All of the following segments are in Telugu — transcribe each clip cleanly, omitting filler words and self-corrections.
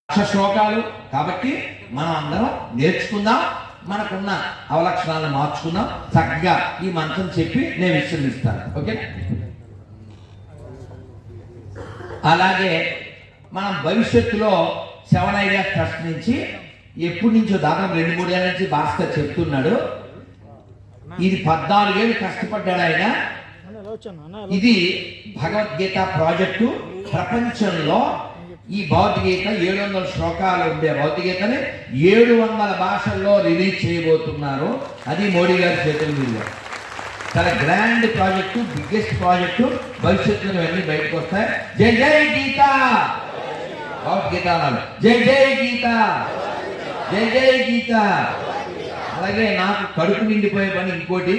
శ్లోకాలు కాబట్టి మనం అందరం నేర్చుకుందాం, మనకున్న అవలక్షణాలను మార్చుకుందాం. చక్కగా ఈ మంత్రం చెప్పి నేను విశ్రమిస్తాను. ఓకే, అలాగే మనం భవిష్యత్తులో 7 ఐడియాస్ ట్రస్ట్ నుంచి ఎప్పటి నుంచో దాదాపు 2-3 ఏళ్ళ నుంచి భాస్కర్ చెప్తున్నాడు. ఇది 14 ఏళ్ళు కష్టపడ్డాడు ఆయన. ఇది భగవద్గీత ప్రాజెక్టు. ప్రపంచంలో ఈ భౌతిగీత 700 శ్లోకాలు ఉండే భౌతిగీతని 700 భాషల్లో రిలీజ్ చేయబోతున్నారు. అది మోడీ గారి చేతుల మీద. చాలా గ్రాండ్ ప్రాజెక్టు, బిగ్గెస్ట్ ప్రాజెక్టు. భవిష్యత్తులో అన్ని బయటకు వస్తాయి. జై జై గీత, భగవద్గీత అన్నారు. జై జై గీత, జై జై గీత. అలాగే నాకు కడుపు నిండిపోయే పని ఇంకోటి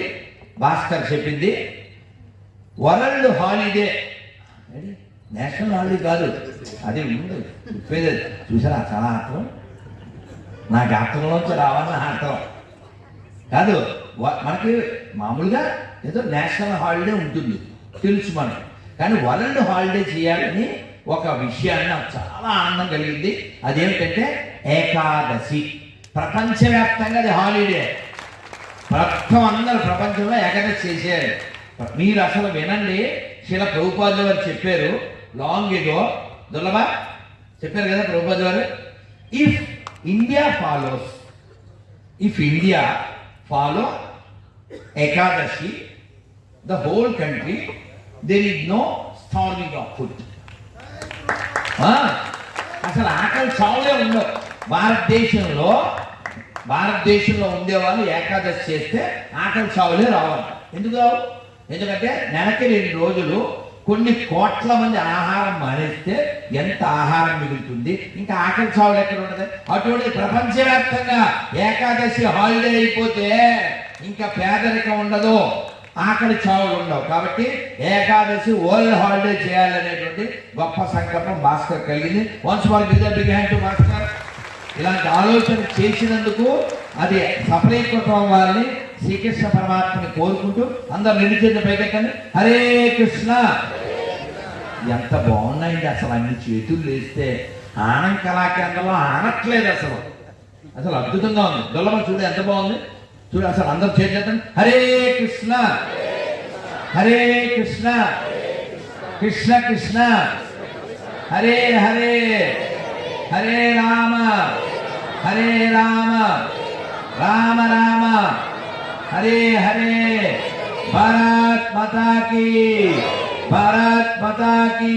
భాస్కర్ చెప్పింది. వరల్డ్ హాలిడే, నేషనల్ హాలిడే కాదు, అది ఉంది చెప్పేది. చూసారా చాలా అర్థం, నాకు అర్థంలోంచి రావాలని అర్థం కాదు. మనకి మామూలుగా ఏదో నేషనల్ హాలిడే ఉంటుంది తెలుసు మనం, కానీ వరల్డ్ హాలిడే చేయాలని ఒక విషయాన్ని నాకు చాలా ఆనందం కలిగింది. అదేమిటంటే ఏకాదశి. ప్రపంచవ్యాప్తంగా అది హాలిడే. అందరూ ప్రపంచంలో ఏకాదశి చేసేయాలి. మీరు అసలు వినండి, శిల ప్రభుపాదుల వారు చెప్పారు లాంగ్ ఎగో, దుర్లభ చెప్పారు కదా ప్రభుపాద వారు. If India follow Ekadashi, the whole country, there is no starving of food. అసలు ఆకలి చావులే ఉండవు. భారతదేశంలో ఉండేవాళ్ళు ఏకాదశి చేస్తే ఆకలి చావులే రావాలి. ఎందుకంటే నెలకి 2 రోజులు కొన్ని కోట్ల మంది ఆహారం మానేస్తే ఎంత ఆహారం మిగులుతుంది? ఇంకా ఆకలి చావులు ఎక్కడ ఉండదు. అటువంటి ప్రపంచవ్యాప్తంగా ఏకాదశి హాలిడే అయిపోతే ఇంకా పేదరికం ఉండదు, ఆకలి చావులు ఉండవు. కాబట్టి ఏకాదశి వరల్డ్ హాలిడే చేయాలనేటువంటి గొప్ప సంకల్పం భాస్కర్ కలిగింది. Once more give the big hand to Bhaskar. ఇలాంటి ఆలోచన చేసినందుకు అది సఫలీకృతం అవ్వాలని శ్రీకృష్ణ పరమాత్మని కోరుకుంటూ అందరు 2 చేతులు పైకెత్తండి. హరే కృష్ణ. ఎంత బాగున్నాయండి అసలు, అన్ని చేతులు వేస్తే ఆనంద కళాకేంద్రంలో ఆనట్లేదు అసలు. అద్భుతంగా ఉంది. దుర్లభ చూడు ఎంత బాగుంది, చూడు అసలు అందరు చేతులు ఎత్తండి. హరే కృష్ణ, హరే కృష్ణ, కృష్ణ కృష్ణ, హరే హరే, హరే రామ, హరే రామ, రామ రామ, హరే హరే. భారత్ మాతా కీ, భారత్ మాతా కీ.